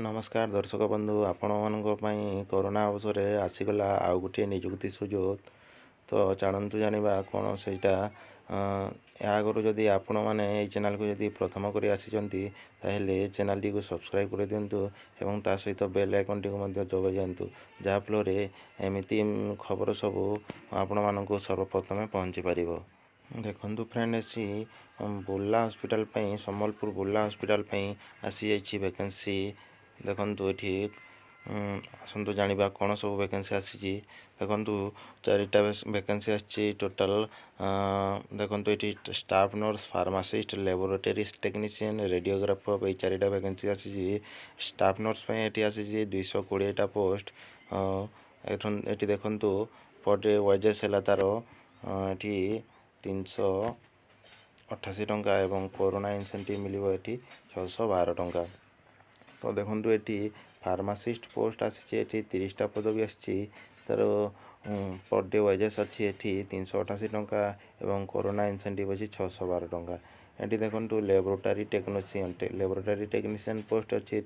नमस्कार दर्शक बंधु आपण मानी कोरोना अवसर आसीगला आउ गोटे निजुक्ति सुजोग तो जानतु जानिबा कौन से आगु जदि आपण मैंने चैनल को जदि प्रथम कर आसी चैनल टी को सब्सक्राइब कर दिंतु एवं ता सहित बेल आइकन टी को जोग दिंतु जहाँफल एमती खबर सब आपण मानक सर्वप्रथमे पहुँची पार। देखु friend AC Burla hospital Sambalpur Burla hospital आसी जाइए वैकेंसी। देखु ये आसतु जाना कौन सब वैकेंसी आसी देखु चारिटा वैकेंसी आसी टोटाल। देखु ये staff nurse pharmacist laboratory technician radiographer ये चारिटा वैकेंसी आसी। स्टाफ नर्स ये आसी 220टा पोस्ट। ये देखु पर डे वेजेस है तार ये 388 टंका एवं कोरोना इनसेंटिव मिलिबो ये 612 टंका। तो देखु ये फार्मासिस्ट पोस्ट आसी 30टा पदवी आसी तार पर डे वेजेस अच्छी ये 388 टंका एवं कोरोना इनसेंटिव अच्छी 612 टंका। ये देखु लैबोरेटरी टेक्नीशियन पोस्ट अच्छी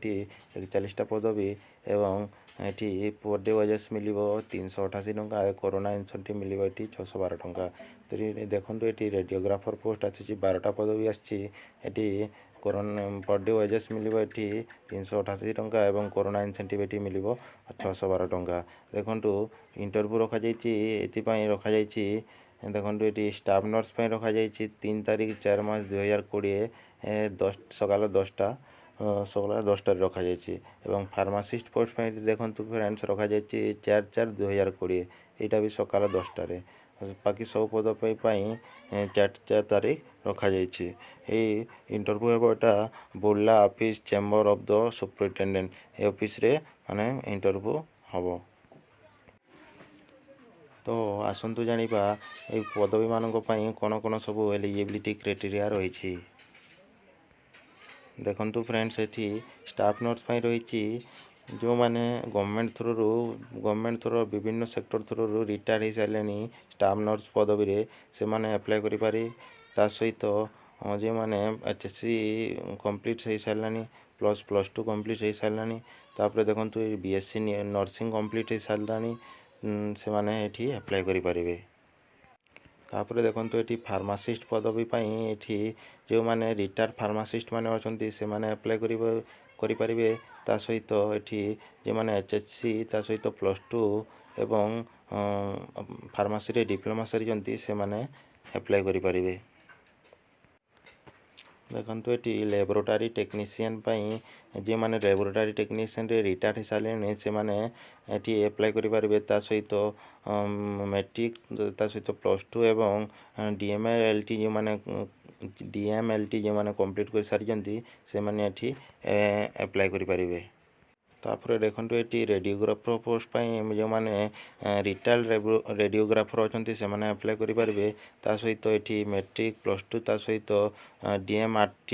41टा पदवी एवं ये पर डे वेजेस मिलिबो 388 टंका कोरोना इनसेंटिव मिलिबो ये 612 टंका। तो देखु ये रेडियोग्राफर पोस्ट आसी 12टा पदवी आसी कोरोना पर डे वेजेस मिलिबो ये 388 टंका एवं कोरोना इनसेंटिव ये मिलिबो 612 टंका। देखु इंटरव्यू रखा रखा देखु ये स्टाफ नर्स रखा 3 तारीख 4 मार्च 2020 सकाल 10टा रखा एवं फार्मासिस्ट पोस्ट देखु फ्रेंड्स रखा 4/4/2020 यहाँ भी सकाल 10टार। बाकी सब पद 4 तारीख रखा इंटरव्यू हेटा Burla office chamber of the superintendent ए ऑफिस रे माने इंटरव्यू हम। तो आसतु जाना ये पदवी मानक कौन कौन सब एलिजिबिलिटी क्राइटेरिया रही। देखु फ्रेंड्स ये स्टाफ नर्स रही जो मैंने गवर्नमेंट थ्रू विभिन्न सेक्टर थ्रू रिटायर हो सारे स्टाफ नर्स पदवी रे से माने अप्लाई करें। ता सहित जो मैंने HSC कंप्लीट हो सारे +2 कंप्लीट हो सारे तापर देखु BSc नर्सिंग कंप्लीट हो सारे से माने ये अप्लाई करें। तापर देखु ये फार्मासिस्ट पदवी ये जो मैंने रिटायर फार्मासिस्ट मैंने अच्छा से माने अप्लाई करें। ता सहित ये जो मैंने HSC ता सहित +2 एवं फार्मासी रे डिप्लोमा सारी से माने अप्लाई करें। देखु ये लैबोरेटरी टेक्नीशियन जो मैंने लैबोरेटरी टेक्नीशियन रे रिटायर हो सारे से माने ये अप्लाई करें। ता सहित मैट्रिक ता सहित +2 एवं DMLT जो मैंने जो मैंने कंप्लीट कर सारी से माने ये अप्लाई करें। तापर देखु ये रेडियोग्राफर पोस्ट जो मैंने रिटायर रेडियोग्राफर अच्छा से माने अप्लाई करें। ता सहित ये मैट्रिक +2 ता सहित DMRT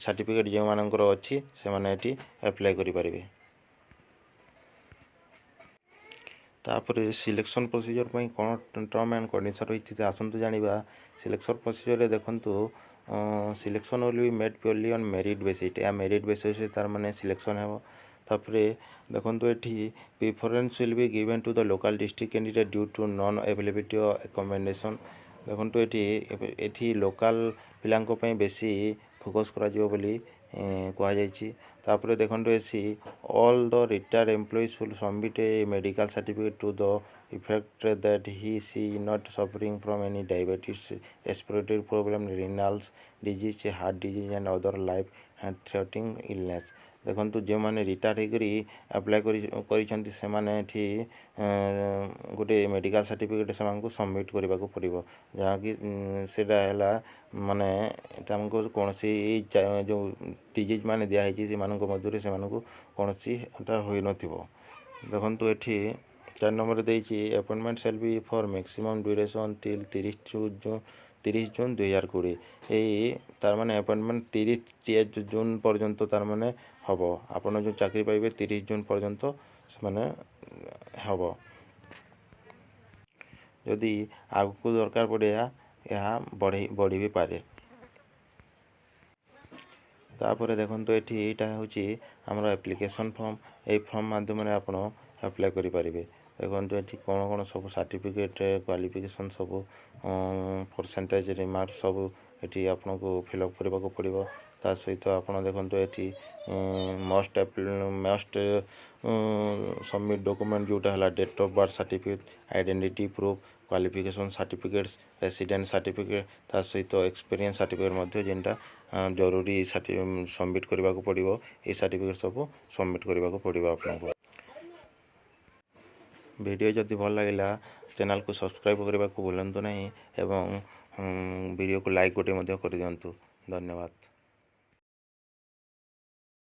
सर्टिफिकेट जो मानकर अच्छी से माने ये अप्लाई करें। तापर सिलेक्शन प्रोसीजर कौन टर्म एंड कंडीशन रही आसतु जाना। सिलेक्शन प्रोसीजर देखु selection will be made purely on merit basis या मेरिट बेसिस तार माने सिलेक्शन है। तापर देखु ये preference will be given to the local district candidate due to non availability of accommodation. देखु ये लोकल पिला बेसी फोकस करा कहुई। तापर देखु एसी all the retired employees will submit a medical certificate to the effect that he she not suffering from any diabetes respiratory problem renal disease heart disease and other life threatening illness. देखु जो मैंने retire होकर apply कर गोटे medical certificate से submit करने को पड़ो जहाँकि सेटा माने कौन जो डिजीज मान दिखाई से मध्य से कौन हो न। देखु ये 4 नंबर देखिए appointment shall be for maximum duration till 30 June 2020 यही तार माने अपॉइंटमेंट 30 जून पर्यंत तार माने हम आपन जो चाकरी पाइबे 30 जून पर्यंत से माने हम। यदि आगु दरकार पड़े यह बढ़ी भी पारे। तापर देखो ये यहाँ हूँ आमर एप्लिकेशन फॉर्म ये फॉर्म माध्यम आप अप्लाई करें। देखो ये कौन कौन सब सर्टिफिकेट क्वालिफिकेशन सब परसेंटेज रिमार्क सब ये आपन को फिलअप करने को पड़ो। ता सहित आप देखो ये मस्ट सबमिट डॉक्यूमेंट जोटा है date of birth certificate identity proof qualification certificates resident certificate ता सहित एक्सपीरियंस सर्टिफिकेट जेनटा जरूरी सबमिट करने को पड़ो। ये सर्टिफिकेट सब सबमिट करने को पड़ो। आपको वीडियो जदि भल लगा चैनल को सब्सक्राइब करने को भूलु नहीं एवं वीडियो को लाइक गोटे कर दिंतु। धन्यवाद।